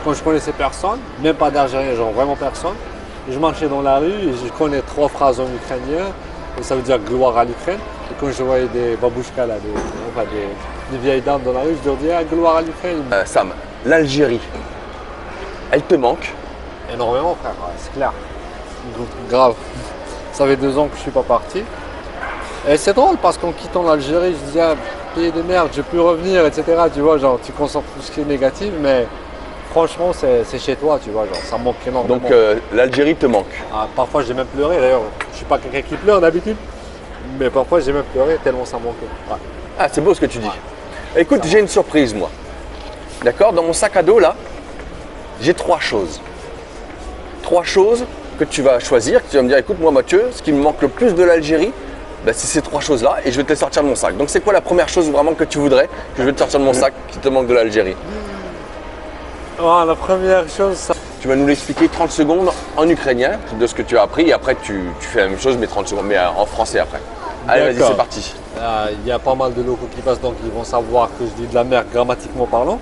quand je connaissais personne, même pas d'Algérien, genre vraiment personne, je marchais dans la rue et je connais 3 phrases en ukrainien, et ça veut dire gloire à l'Ukraine. Et quand je voyais des babouchkas, là, des vieilles dames dans la rue, je leur disais ah, gloire à l'Ukraine. Sam, l'Algérie, elle te manque? Énormément, frère, ouais, c'est clair. Grave. Ça fait 2 ans que je suis pas parti. Et c'est drôle parce qu'en quittant l'Algérie, je disais, ah, pays de merde, je vais plus revenir, etc. Tu vois, genre, tu concentres tout ce qui est négatif, mais franchement, c'est chez toi, tu vois, genre, ça me manque énormément. Donc l'Algérie te manque? Ah, parfois, j'ai même pleuré, d'ailleurs. Je suis pas quelqu'un qui pleure d'habitude, mais parfois, j'ai même pleuré tellement ça me manquait. Ouais. Ah, c'est beau ce que tu dis. Ouais. Écoute, j'ai une surprise, moi. D'accord? Dans mon sac à dos, là, j'ai 3 choses. 3 choses que tu vas choisir, que tu vas me dire, écoute, moi, Mathieu, ce qui me manque le plus de l'Algérie, ben, c'est ces 3 choses-là et je vais te les sortir de mon sac. Donc, c'est quoi la première chose vraiment que tu voudrais que je vais te sortir de mon sac qui te manque de l'Algérie? Oh, la première chose, ça... Tu vas nous l'expliquer 30 secondes en ukrainien de ce que tu as appris et après tu fais la même chose mais 30 secondes, mais en français après. Allez, vas-y, c'est parti. Il y a pas mal de locaux qui passent donc ils vont savoir que je dis de la merde grammatiquement parlant.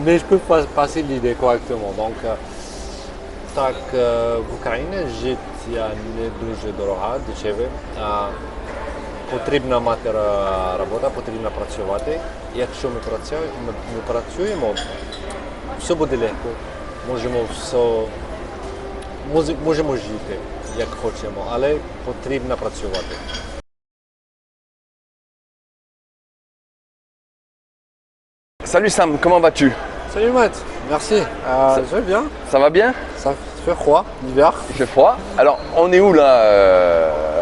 Mais je peux passer l'idée correctement. Donc, tak w Ukrainie życie nie дуже дорога, дешеве. Потрібна мати робота, потрібно працювати. Якщо ми працюємо, все буде легко. Можемо жити, як хочемо, але потрібно працювати. Salut Sam, comment vas-tu? Salut Matt, merci. Je vais bien. Ça va bien? Ça fait froid l'hiver. Il fait froid. Alors, on est où là?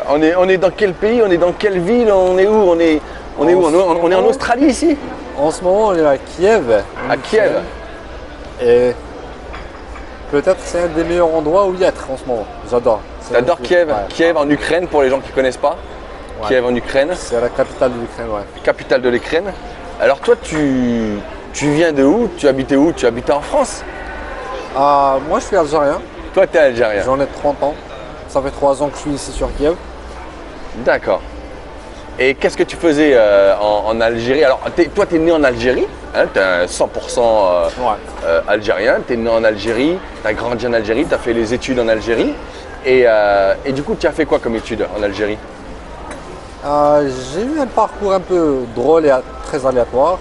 On est dans quel pays? On est dans quelle ville? On est où? On est où? On est en Australie ici? En ce moment, on est à Kiev. À Kiev. Et peut-être c'est un des meilleurs endroits où y être en ce moment. J'adore. J'adore Kiev. Ouais. Kiev en Ukraine pour les gens qui ne connaissent pas. Ouais. Kiev en Ukraine. C'est la capitale de l'Ukraine, ouais. Capitale de l'Ukraine. Alors toi, tu viens de où? Tu habitais où? Tu habitais en France? Moi, je suis algérien. Toi, tu es algérien. J'en ai 30 ans. Ça fait 3 ans que je suis ici sur Kiev. D'accord. Et qu'est-ce que tu faisais en Algérie? Alors, toi, tu es né en Algérie, hein, tu es 100% algérien, tu es né en Algérie, tu as grandi en Algérie, tu as fait les études en Algérie. Et du coup, tu as fait quoi comme études en Algérie? J'ai eu un parcours un peu drôle et très aléatoire.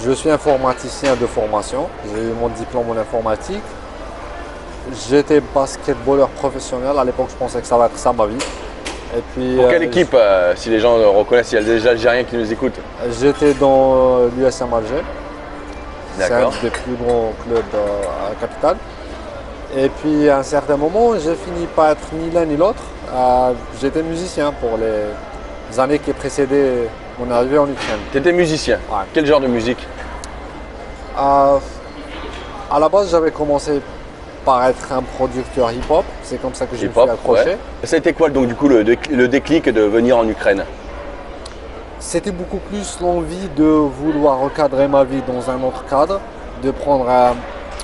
Je suis informaticien de formation, j'ai eu mon diplôme en informatique. J'étais basketballeur professionnel, à l'époque je pensais que ça va être ça ma vie. Et puis, pour quelle équipe, si les gens reconnaissent, il y a des Algériens qui nous écoutent? J'étais dans l'USM Alger, c'est un des plus grands clubs à la capitale. Et puis à un certain moment, j'ai fini par être ni l'un ni l'autre. J'étais musicien pour les années qui précédaient mon arrivée en Ukraine. Tu étais musicien? Ouais. Quel genre de musique? À la base, j'avais commencé par être un producteur hip-hop. C'est comme ça que je me suis accroché. Ouais. C'était quoi donc du coup le déclic de venir en Ukraine? C'était beaucoup plus l'envie de vouloir recadrer ma vie dans un autre cadre, de prendre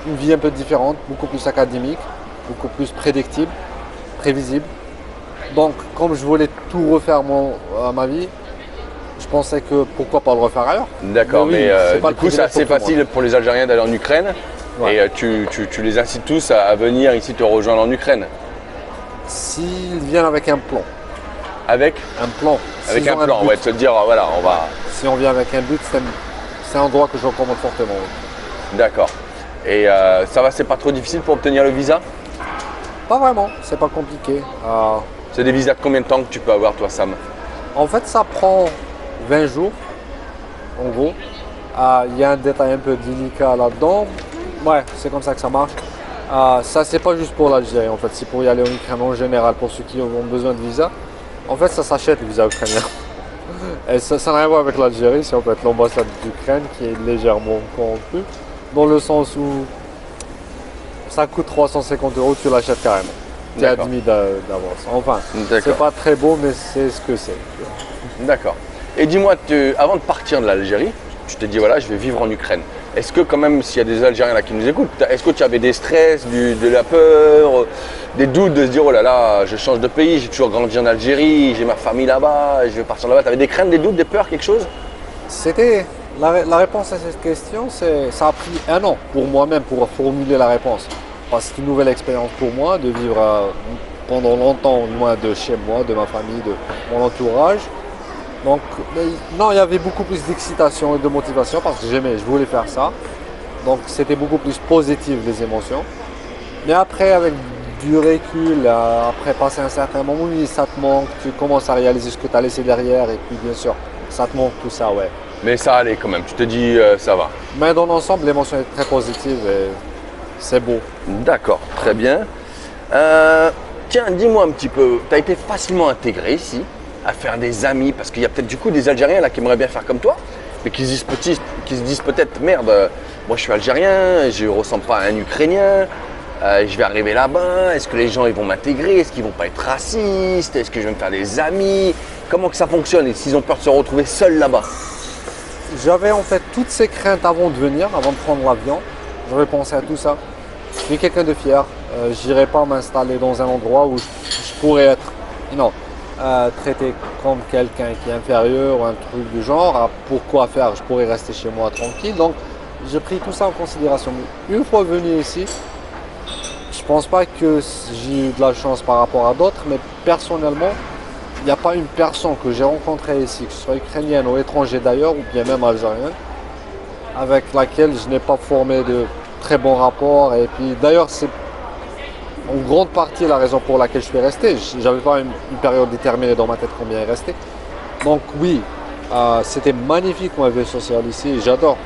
une vie un peu différente, beaucoup plus académique, beaucoup plus prédictible, prévisible. Donc, comme je voulais tout refaire ma vie, je pensais que pourquoi pas le refaire ailleurs. D'accord, mais du coup, c'est assez facile pour les Algériens d'aller en Ukraine. Ouais. Et tu les incites tous à venir ici te rejoindre en Ukraine? S'ils viennent avec un plan. Avec un plan. Avec un plan, ouais, de se dire, voilà, on va… Si on vient avec un but, c'est un endroit que je recommande fortement. D'accord. Et c'est pas trop difficile pour obtenir le visa? Pas vraiment, c'est pas compliqué. C'est des visas de combien de temps que tu peux avoir toi, Sam? En fait, ça prend 20 jours, en gros. Il y a un détail un peu délicat là-dedans. Ouais, c'est comme ça que ça marche. Ça, c'est pas juste pour l'Algérie, en fait, c'est pour y aller en Ukraine en général, pour ceux qui ont besoin de visa. En fait, ça s'achète le visa ukrainien. Et ça n'a rien à voir avec l'Algérie, c'est en fait l'ambassade d'Ukraine qui est légèrement corrompue, dans le sens où ça coûte 350 €, tu l'achètes carrément. Tu es admis d'avance. Enfin, c'est pas très beau, mais c'est ce que c'est. D'accord. Et dis-moi, avant de partir de l'Algérie, tu t'es dit voilà, je vais vivre en Ukraine. Est-ce que quand même, s'il y a des Algériens là qui nous écoutent, est-ce que tu avais des stress, de la peur, des doutes de se dire oh là là, je change de pays, j'ai toujours grandi en Algérie, j'ai ma famille là-bas, je vais partir là-bas. Tu avais des craintes, des doutes, des peurs, quelque chose? C'était La réponse à cette question, ça a pris un an pour moi-même pour formuler la réponse. Parce que c'est une nouvelle expérience pour moi de vivre pendant longtemps loin de chez moi, de ma famille, de mon entourage. Donc, non, il y avait beaucoup plus d'excitation et de motivation parce que j'aimais, je voulais faire ça. Donc, c'était beaucoup plus positif les émotions. Mais après, avec du recul, après passer un certain moment, oui, ça te manque, tu commences à réaliser ce que tu as laissé derrière et puis bien sûr, ça te manque tout ça, ouais. Mais ça allait quand même, tu te dis ça va. Mais dans l'ensemble, l'émotion est très positive et c'est beau. D'accord, très bien. Tiens, dis-moi un petit peu, tu as été facilement intégré ici, à faire des amis, parce qu'il y a peut-être du coup des Algériens là qui aimeraient bien faire comme toi, mais qui se disent peut-être merde, moi je suis algérien, je ne ressemble pas à un Ukrainien, je vais arriver là-bas, est-ce que les gens ils vont m'intégrer, est-ce qu'ils vont pas être racistes, est-ce que je vais me faire des amis, comment que ça fonctionne et s'ils ont peur de se retrouver seuls là-bas? J'avais en fait toutes ces craintes avant de venir, avant de prendre l'avion. J'avais pensé à tout ça. Je suis quelqu'un de fier. Je n'irai pas m'installer dans un endroit où je pourrais être traité comme quelqu'un qui est inférieur ou un truc du genre. Pourquoi faire? Je pourrais rester chez moi tranquille. Donc j'ai pris tout ça en considération. Une fois venu ici, je pense pas que j'ai eu de la chance par rapport à d'autres, mais personnellement, il n'y a pas une personne que j'ai rencontrée ici, que ce soit ukrainienne ou étrangère d'ailleurs, ou bien même algérienne, avec laquelle je n'ai pas formé de très bons rapports. Et puis d'ailleurs, c'est en grande partie la raison pour laquelle je suis resté. Je n'avais pas une période déterminée dans ma tête combien est resté. Donc oui, c'était magnifique ma vie sociale ici, j'adore.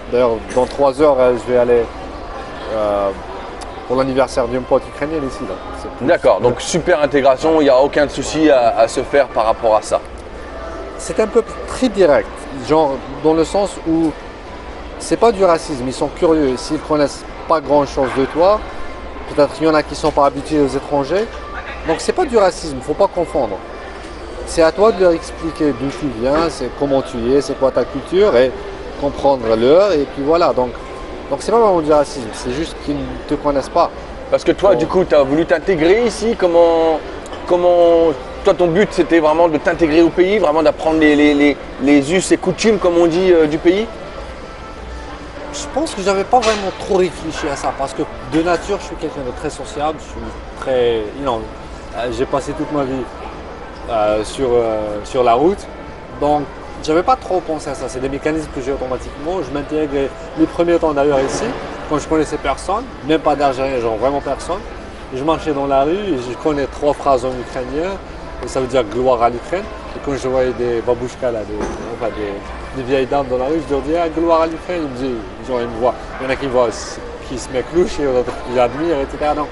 D'ailleurs, dans 3 heures, je vais aller pour l'anniversaire d'une pote ukrainienne ici. D'accord, donc super intégration, il n'y a aucun souci à se faire par rapport à ça. C'est un peu très direct, genre dans le sens où c'est pas du racisme, ils sont curieux. S'ils connaissent pas grand chose de toi, peut-être il y en a qui sont pas habitués aux étrangers. Donc c'est pas du racisme, faut pas confondre. C'est à toi de leur expliquer d'où tu viens, c'est comment tu es, c'est quoi ta culture et comprendre leur et puis voilà. Donc c'est pas vraiment du racisme, c'est juste qu'ils ne te connaissent pas. Parce que toi, du coup, tu as voulu t'intégrer ici. Comment, toi, ton but, c'était vraiment de t'intégrer au pays, vraiment d'apprendre les us et coutumes, comme on dit, du pays? Je pense que j'avais pas vraiment trop réfléchi à ça parce que de nature, je suis quelqu'un de très sociable, je suis très, j'ai passé toute ma vie sur la route, donc j'avais pas trop pensé à ça. C'est des mécanismes que j'ai automatiquement. Je m'intègre les premiers temps d'ailleurs ici, quand je connaissais personne, même pas d'Algérien, genre vraiment personne. Je marchais dans la rue et je connais 3 phrases en ukrainien, et ça veut dire gloire à l'Ukraine. Et quand je voyais des babouchkas là, des vieilles dames dans la rue, je leur disais gloire à l'Ukraine. Ils me disent, genre, ils me voient. Il y en a qui me voient, qui se mettent louche et d'autres qui l'admirent, etc. Donc,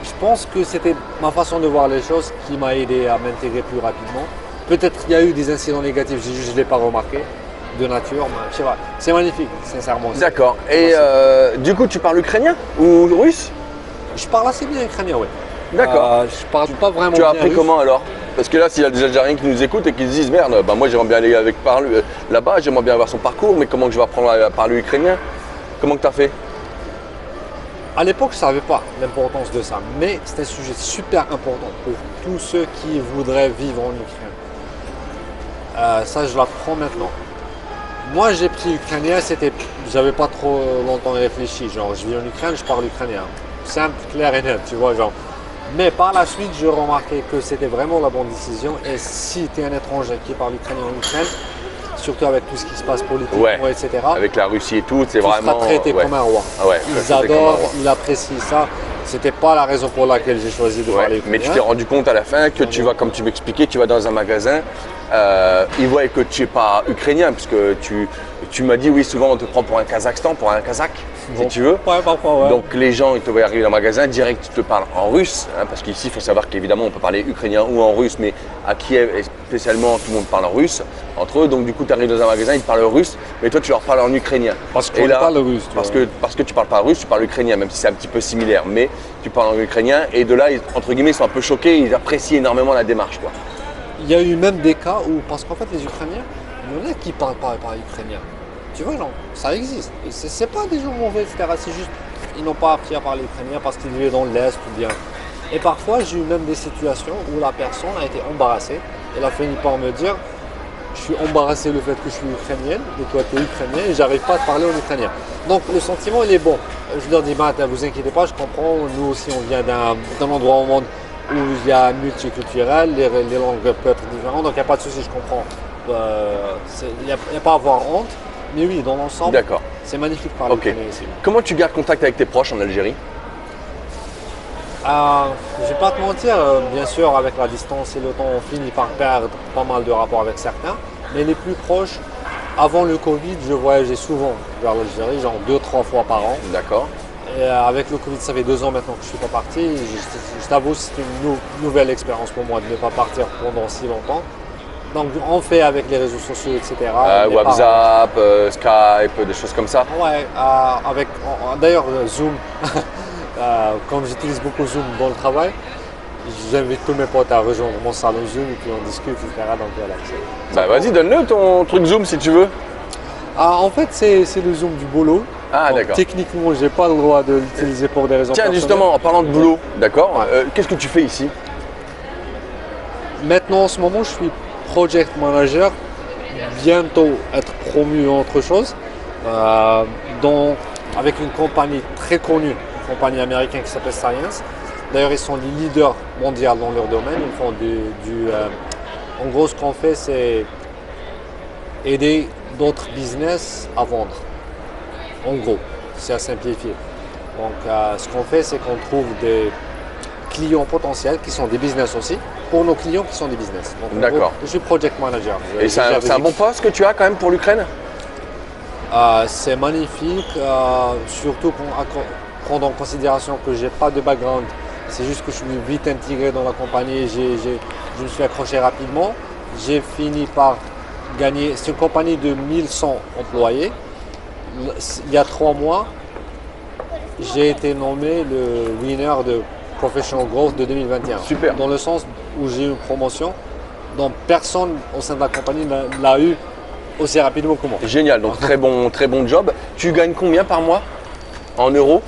je pense que c'était ma façon de voir les choses qui m'a aidé à m'intégrer plus rapidement. Peut-être qu'il y a eu des incidents négatifs, je ne l'ai pas remarqué de nature, mais je sais pas. C'est magnifique, sincèrement. D'accord. Et du coup, tu parles ukrainien ou russe? Je parle assez bien ukrainien, oui. D'accord. Je parle pas vraiment Tu as bien appris russe. comment alors? Parce que là, s'il y a des Algériens qui nous écoutent et qui se disent merde, bah moi j'aimerais bien aller là-bas, j'aimerais bien avoir son parcours, mais comment que je vais apprendre à parler ukrainien? Comment que tu as fait? À l'époque, je ne savais pas l'importance de ça, mais c'est un sujet super important pour tous ceux qui voudraient vivre en Ukraine. Ça, je l'apprends maintenant. Moi, j'ai pris l'ukrainien, j'avais pas trop longtemps réfléchi. Genre, je vis en Ukraine, je parle ukrainien. Simple, clair et net, tu vois, genre. Mais par la suite, je remarquais que c'était vraiment la bonne décision. Et si tu es un étranger qui parle ukrainien en Ukraine, surtout avec tout ce qui se passe politiquement, etc. Avec la Russie et tout, c'est tu vraiment. seras traité comme un roi. Ah ouais, ils adorent, ils apprécient ça. C'était pas la raison pour laquelle j'ai choisi de parler ukrainien. Mais tu t'es rendu compte à la fin que tu vas, comme tu m'expliquais, tu vas dans un magasin, ils voient que tu n'es pas ukrainien, parce que tu m'as dit, oui, souvent on te prend pour un Kazakhstan, pour un Kazakh, si tu veux. Ouais, parfois, ouais. Donc les gens, ils te voient arriver dans le magasin, direct, tu te parles en russe, hein, parce qu'ici, il faut savoir qu'évidemment, on peut parler ukrainien ou en russe, mais à Kiev, spécialement, tout le monde parle en russe entre eux. Donc du coup, tu arrives dans un magasin, ils te parlent russe, mais toi, tu leur parles en ukrainien. Parce qu'on parle russe. Parce que tu parles pas russe, tu parles ukrainien, même si c'est un petit peu similaire, mais tu parles en ukrainien. Et de là, entre guillemets, ils sont un peu choqués, ils apprécient énormément la démarche, quoi. Il y a eu même des cas où, parce qu'en fait, les Ukrainiens, il y en a qui parlent pas ukrainien. Tu vois, non, ça existe. Et c'est pas des gens mauvais, etc. C'est juste ils n'ont pas appris à parler ukrainien parce qu'ils vivaient dans l'Est ou bien. Et parfois, j'ai eu même des situations où la personne a été embarrassée. Elle a fini par me dire, je je suis embarrassé le fait que je suis ukrainienne et toi tu es ukrainien et j'arrive pas à te parler en ukrainien. Donc le sentiment il est bon. Je leur dis, bah, vous inquiétez pas, je comprends, nous aussi on vient d'un endroit au monde où il y a multiculturel, les langues peuvent être différentes, donc il n'y a pas de souci, je comprends. Il n'y a pas à avoir honte, mais oui, dans l'ensemble, D'accord. c'est magnifique de parler Ok. ukrainien ici. Comment tu gardes contact avec tes proches en Algérie? Je vais pas te mentir, bien sûr, avec la distance et le temps, on finit par perdre pas mal de rapports avec certains. Mais les plus proches, avant le Covid, je voyageais souvent vers l'Algérie, genre 2-3 fois par an. D'accord. Et avec le Covid, ça fait 2 ans maintenant que je ne suis pas parti. Je t'avoue, c'est une nouvelle expérience pour moi de ne pas partir pendant si longtemps. Donc on fait avec les réseaux sociaux, etc. Les parents. WhatsApp, Skype, des choses comme ça. Ouais, d'ailleurs Zoom, comme j'utilise beaucoup Zoom dans le travail, j'invite tous mes potes à rejoindre mon salon Zoom et puis on discute, etc. Donc voilà. Bah vas-y, donne-le ton truc Zoom si tu veux. En fait, c'est le Zoom du boulot. Ah Donc, d'accord. techniquement, j'ai pas le droit de l'utiliser pour des raisons Tiens, personnelles. justement, en parlant de boulot, d'accord, Ouais. qu'est-ce que tu fais ici? Maintenant, en ce moment, je suis project manager, bientôt être promu en autre chose, avec une compagnie très connue, une compagnie américaine qui s'appelle Science. D'ailleurs, ils sont les leaders mondiaux dans leur domaine. Ils font en gros, ce qu'on fait, c'est aider d'autres business à vendre. En gros, c'est à simplifier. Donc, ce qu'on fait, c'est qu'on trouve des clients potentiels qui sont des business aussi, pour nos clients qui sont des business. Donc, en D'accord. gros, je suis project manager. Et c'est un bon poste que tu as quand même pour l'Ukraine? C'est magnifique, surtout prendre en considération que j'ai pas de background. C'est juste que je suis vite intégré dans la compagnie, je me suis accroché rapidement. J'ai fini par gagner, c'est une compagnie de 1100 employés. Il y a 3 mois, j'ai été nommé le winner de Professional Growth de 2021. Super. Dans le sens où j'ai eu une promotion dont personne au sein de la compagnie l'a eu aussi rapidement que moi. Génial, donc très bon job. Tu gagnes combien par mois en euros?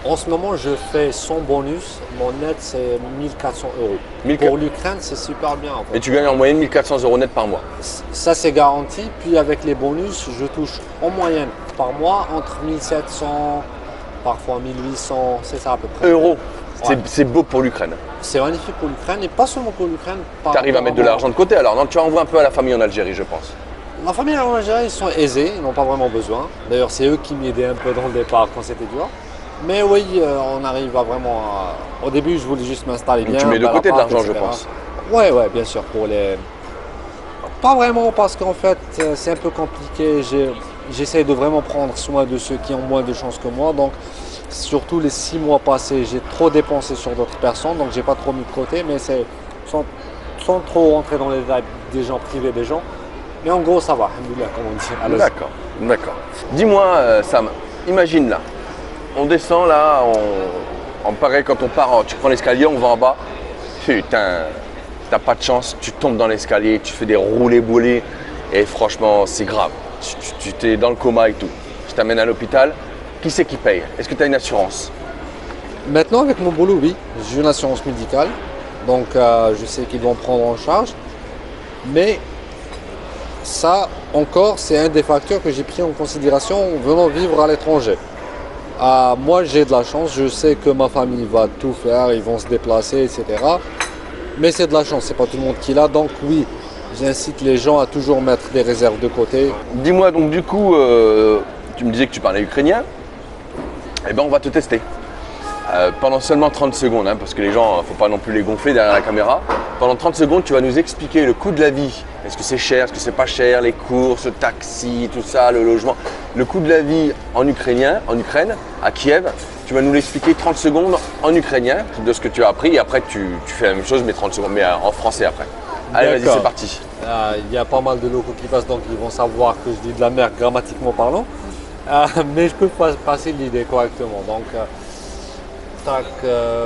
En ce moment, je fais sans bonus. Mon net, c'est 1400 euros. 1400. Pour l'Ukraine, c'est super bien. En fait. Et tu gagnes en moyenne 1400 euros net par mois. Ça, c'est garanti. Puis avec les bonus, je touche en moyenne par mois entre 1700, parfois 1800, c'est ça à peu près. Euros. Ouais. C'est beau pour l'Ukraine. C'est magnifique pour l'Ukraine et pas seulement pour l'Ukraine. Tu arrives à mettre de l'argent de côté alors, non? Tu envoies un peu à la famille en Algérie, je pense. La famille en Algérie, ils sont aisés, ils n'ont pas vraiment besoin. D'ailleurs, c'est eux qui m'aidaient un peu dans le départ quand c'était dur. Mais oui, on arrive à vraiment. Au début, je voulais juste m'installer Donc bien. tu mets de faire côté de l'appart, l'argent, je etc. pense. Ouais, bien sûr. Pas vraiment parce qu'en fait, c'est un peu compliqué. J'essaie de vraiment prendre soin de ceux qui ont moins de chance que moi. Donc, surtout les 6 mois passés, j'ai trop dépensé sur d'autres personnes. Donc, j'ai pas trop mis de côté. Mais c'est sans trop rentrer dans les détails des gens privés des gens. Mais en gros, ça va. Alhamdoulilah, comme on dit. Alors, D'accord. Dis-moi, Sam, imagine là, on descend là, on paraît quand on part, tu prends l'escalier, on va en bas. Putain, t'as pas de chance, tu tombes dans l'escalier, tu fais des roulés-boulés et franchement, c'est grave. Tu t'es dans le coma et tout. Je t'amène à l'hôpital. Qui c'est qui paye? Est-ce que tu as une assurance? Maintenant, avec mon boulot, oui, j'ai une assurance médicale. Donc, je sais qu'ils vont prendre en charge. Mais ça, encore, c'est un des facteurs que j'ai pris en considération en venant vivre à l'étranger. Moi, j'ai de la chance. Je sais que ma famille va tout faire. Ils vont se déplacer, etc. Mais c'est de la chance. C'est pas tout le monde qui l'a. Donc, oui, j'incite les gens à toujours mettre des réserves de côté. Dis-moi donc du coup, tu me disais que tu parlais ukrainien. Eh ben, on va te tester. Pendant seulement 30 secondes, hein, parce que les gens, faut pas non plus les gonfler derrière la caméra. Pendant 30 secondes, tu vas nous expliquer le coût de la vie. Est-ce que c'est cher, est-ce que c'est pas cher, les courses, le taxi, tout ça, le logement. Le coût de la vie en Ukraine, à Kiev. Tu vas nous l'expliquer 30 secondes en ukrainien, de ce que tu as appris. Et après, tu fais la même chose, mais 30 secondes, mais en français après. Allez, vas-y, D'accord. c'est parti. Il y a pas mal de locaux qui passent, donc ils vont savoir que je dis de la merde grammatiquement parlant. Mais je peux passer l'idée correctement. Donc,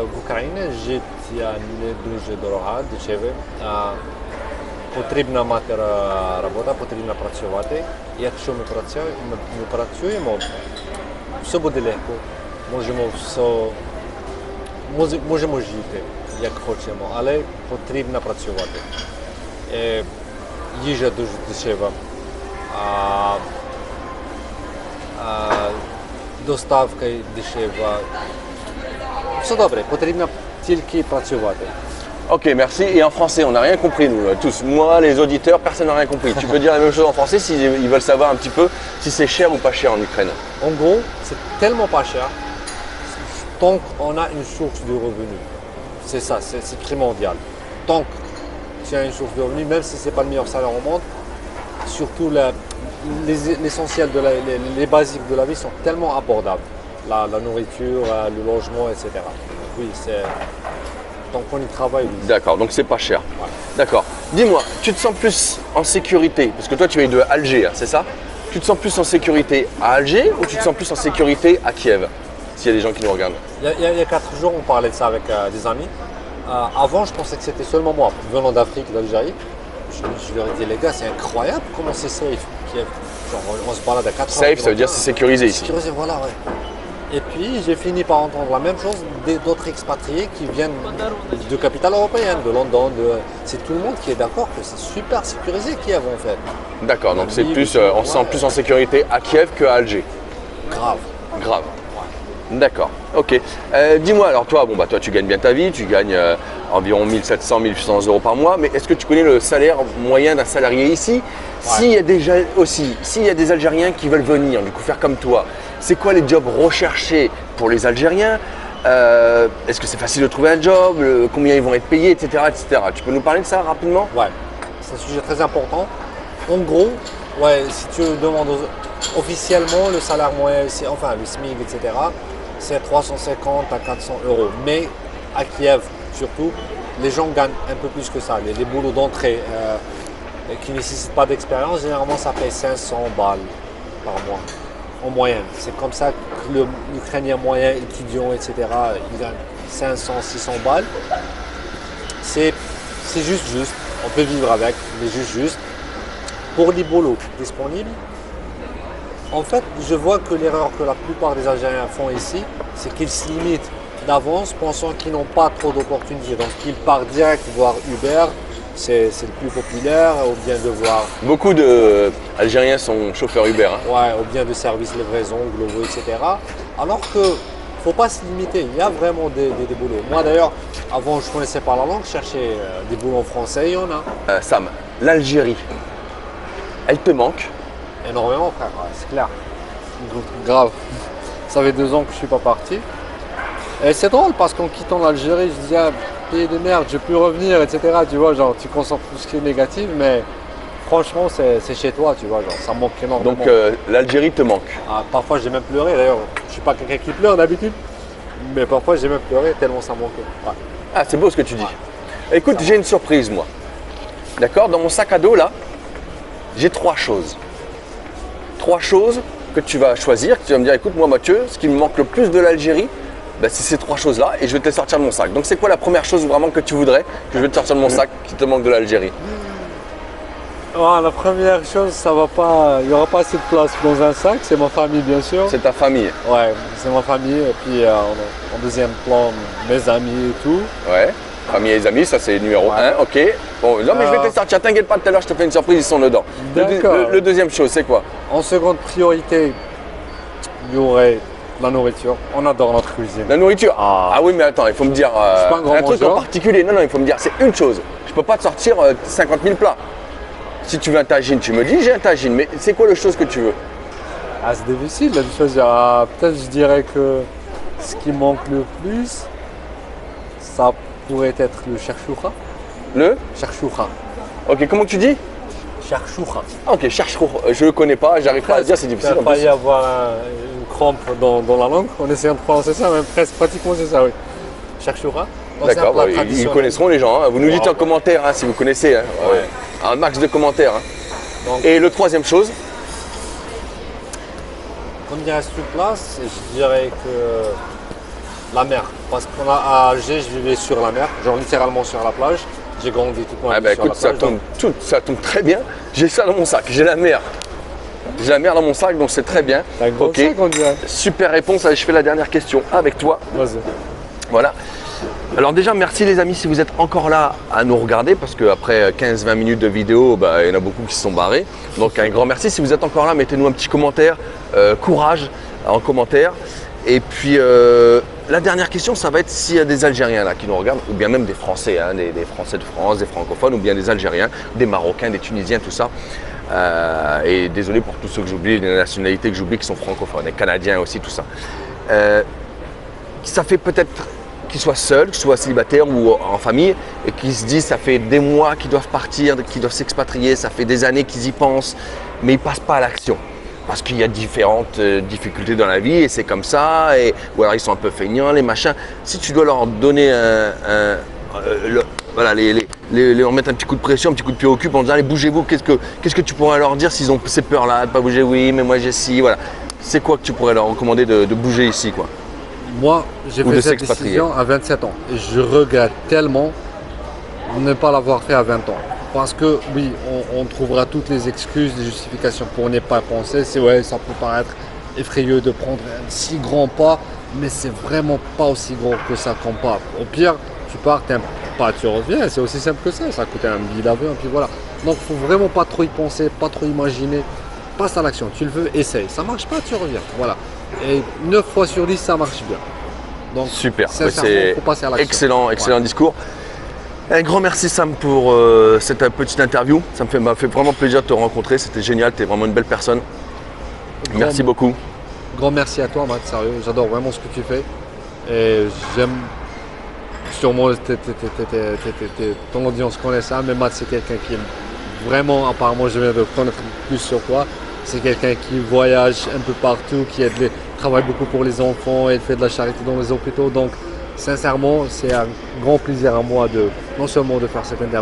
в Україні життя не дуже дорога, дешеве. Потрібна мати робота, потрібно працювати. Якщо ми працюємо, все буде легко. Можемо жити, як хочемо, але потрібно працювати. їжа дуже дешева. Доставка дешева. Все добре, потрібно тільки працювати. Ok, merci. Et en français, on n'a rien compris, nous, tous. Moi, les auditeurs, personne n'a rien compris. Tu peux dire la même chose en français s'ils veulent savoir un petit peu si c'est cher ou pas cher en Ukraine. En gros, c'est tellement pas cher tant qu'on a une source de revenus. C'est ça, c'est primordial. Tant que tu as une source de revenus, même si ce n'est pas le meilleur salaire au monde, surtout l'essentiel, les basiques de la vie sont tellement abordables. La nourriture, le logement, etc. Oui, c'est... Tant qu'on y travaille, oui. D'accord, donc c'est pas cher. Ouais. D'accord. Dis-moi, tu te sens plus en sécurité, parce que toi tu es de Alger, hein, c'est ça? Tu te sens plus en sécurité à Alger ou tu te sens plus en sécurité à Kiev? S'il y a des gens qui nous regardent. Il y a 4 jours, on parlait de ça avec des amis. Avant, je pensais que c'était seulement moi, venant d'Afrique, d'Algérie. Je leur ai dit, les gars, c'est incroyable comment c'est safe, Kiev. Genre, on se balade à 4 heures. Safe, ça veut dire c'est sécurisé ici. Sécurisé, voilà, ouais. Et puis, j'ai fini par entendre la même chose d'autres expatriés qui viennent de capitales européennes, de London. C'est tout le monde qui est d'accord que c'est super sécurisé Kiev en fait. D'accord, donc c'est plus, on se sent plus en sécurité à Kiev qu'à Alger. Grave. Grave. D'accord, ok. Dis-moi, alors toi, bon, bah, toi tu gagnes bien ta vie, tu gagnes environ 1700, 1800 euros par mois, mais est-ce que tu connais le salaire moyen d'un salarié ici? S'il y a des Algériens qui veulent venir, du coup faire comme toi, c'est quoi les jobs recherchés pour les Algériens? Est-ce que c'est facile de trouver un job? Combien ils vont être payés, etc., etc. Tu peux nous parler de ça rapidement? Ouais, c'est un sujet très important. En gros, ouais, si tu demandes officiellement le salaire moyen, enfin le SMIC, etc., c'est 350 à 400 euros. Mais à Kiev, surtout, les gens gagnent un peu plus que ça. Les boulots d'entrée qui ne nécessitent pas d'expérience, généralement ça paye 500 balles par mois. En moyenne. C'est comme ça que l'Ukrainien moyen, étudiant, etc., il gagne 500, 600 balles. C'est juste. On peut vivre avec, mais juste. Pour les boulots disponibles, en fait, je vois que l'erreur que la plupart des Algériens font ici, c'est qu'ils se limitent d'avance pensant qu'ils n'ont pas trop d'opportunités. Donc, ils partent direct voir Uber. C'est le plus populaire, ou bien de voir... Beaucoup d'Algériens sont chauffeurs Uber. Hein. Ouais, ou bien de services livraison, Glovo, etc. Alors que ne faut pas se limiter, il y a vraiment des boulots. Moi d'ailleurs, avant je connaissais pas la langue, je cherchais des boulots en français, il y en a. Sam, l'Algérie, elle te manque? Énormément frère, ouais, c'est clair. Grave. Ça fait 2 ans que je suis pas parti. Et c'est drôle parce qu'en quittant l'Algérie, je disais, ah, pays de merde, je peux revenir, etc. Tu vois, genre, tu concentres tout ce qui est négatif, mais franchement, c'est chez toi, tu vois, genre, ça me manque énormément. Donc, l'Algérie te manque? Parfois, j'ai même pleuré, d'ailleurs. Je suis pas quelqu'un qui pleure d'habitude, mais parfois, j'ai même pleuré tellement ça me manquait. Ouais. Ah, c'est beau ce que tu dis. Ouais. Écoute, j'ai une surprise, moi. D'accord? Dans mon sac à dos, là, j'ai 3 choses. 3 choses que tu vas choisir, que tu vas me dire, écoute, moi, Mathieu, ce qui me manque le plus de l'Algérie, ben, c'est ces 3 choses-là et je vais te les sortir de mon sac. Donc c'est quoi la première chose vraiment que tu voudrais que je vais te sortir de mon sac qui te manque de l'Algérie? La première chose, ça va pas, il n'y aura pas assez de place dans un sac, c'est ma famille bien sûr. C'est ta famille? Ouais, c'est ma famille et puis en deuxième plan, mes amis et tout. Ouais, famille et les amis, ça c'est numéro 1, ok. Bon, non mais je vais te les sortir, t'inquiète pas, tout à l'heure je te fais une surprise, ils sont dedans. Le deuxième chose, c'est quoi? En seconde priorité, il y aurait la nourriture, on adore notre cuisine. La nourriture? Ah oui, mais attends, il faut me dire un truc en particulier. Non, il faut me dire, c'est une chose. Je peux pas te sortir 50 000 plats. Si tu veux un tagine, tu me dis j'ai un tagine, mais c'est quoi la chose que tu veux? Ah, c'est difficile de choisir. Peut-être je dirais que ce qui manque le plus, ça pourrait être le cherchoura. Le cherchoura. Ok, comment tu dis? Cherchoura. Ok, cherchoura. Je le connais pas, j'arrive pas à le dire, c'est difficile. Il va y avoir une crampe dans la langue en essayant de prononcer ça, mais presque pratiquement c'est ça, oui. Cherchoura. D'accord, bah, ils connaîtront les gens. Hein. Vous nous dites en commentaire hein, si vous connaissez. Hein. Ouais. Un max de commentaires. Hein. Donc, et le troisième chose? Comme il reste une place, je dirais que la mer. Parce qu'à Alger, je vivais sur la mer, genre littéralement sur la plage. J'ai grandi toute ma vie sur écoute, la plage. Ça tombe très bien. J'ai ça dans mon sac, j'ai la mer. J'ai la mer dans mon sac, donc c'est très bien. T'as un gros sac, on dirait. Super réponse. Allez, je fais la dernière question avec toi. Vas-y. Voilà. Alors déjà, merci les amis si vous êtes encore là à nous regarder parce qu'après 15-20 minutes de vidéo, il y en a beaucoup qui se sont barrés. Donc un grand merci. Si vous êtes encore là, mettez-nous un petit commentaire, courage en commentaire. Et puis la dernière question, ça va être s'il y a des Algériens là qui nous regardent, ou bien même des Français, hein, des Français de France, des francophones, ou bien des Algériens, des Marocains, des Tunisiens, tout ça. Et désolé pour tous ceux que j'oublie, les nationalités que j'oublie qui sont francophones, les Canadiens aussi, tout ça. Ça fait peut-être qu'ils soient seuls, qu'ils soient célibataires ou en famille, et qui se disent ça fait des mois qu'ils doivent partir, qu'ils doivent s'expatrier, ça fait des années qu'ils y pensent, mais ils ne passent pas à l'action. Parce qu'il y a différentes difficultés dans la vie et c'est comme ça, ou alors ils sont un peu feignants, les machins. Si tu dois leur donner voilà, leur mettre un petit coup de pression, un petit coup de pied au cul en disant allez bougez-vous, qu'est-ce que tu pourrais leur dire s'ils ont ces peurs-là, de pas bouger, oui mais moi j'ai ci, voilà. C'est quoi que tu pourrais leur recommander de bouger ici quoi? Moi, j'ai fait cette décision à 27 ans et je regrette tellement de ne pas l'avoir fait à 20 ans. Parce que oui, on trouvera toutes les excuses, les justifications pour ne pas penser. C'est ouais, ça peut paraître effrayeux de prendre un si grand pas, mais c'est vraiment pas aussi gros que ça qu'on part. Au pire, tu pars, t'aimes pas, tu reviens. C'est aussi simple que ça coûte un billet d'avion, puis voilà. Donc faut vraiment pas trop y penser, pas trop imaginer. Passe à l'action, tu le veux, essaye. Ça marche pas, tu reviens. Voilà. Et 9 fois sur 10, ça marche bien. Donc, super, c'est excellent discours. Un grand merci Sam pour cette petite interview. Ça m'a fait vraiment plaisir de te rencontrer. C'était génial, tu es vraiment une belle personne. Merci beaucoup. Grand merci à toi, Matt, sérieux. J'adore vraiment ce que tu fais. Et j'aime sûrement ton audience connaît ça, mais Matt, c'est quelqu'un qui aime vraiment, apparemment, je viens de connaître plus sur toi. C'est quelqu'un qui voyage un peu partout, qui travaille beaucoup pour les enfants et fait de la charité dans les hôpitaux. Donc, sincèrement, c'est un grand plaisir à moi non seulement de faire cette interview,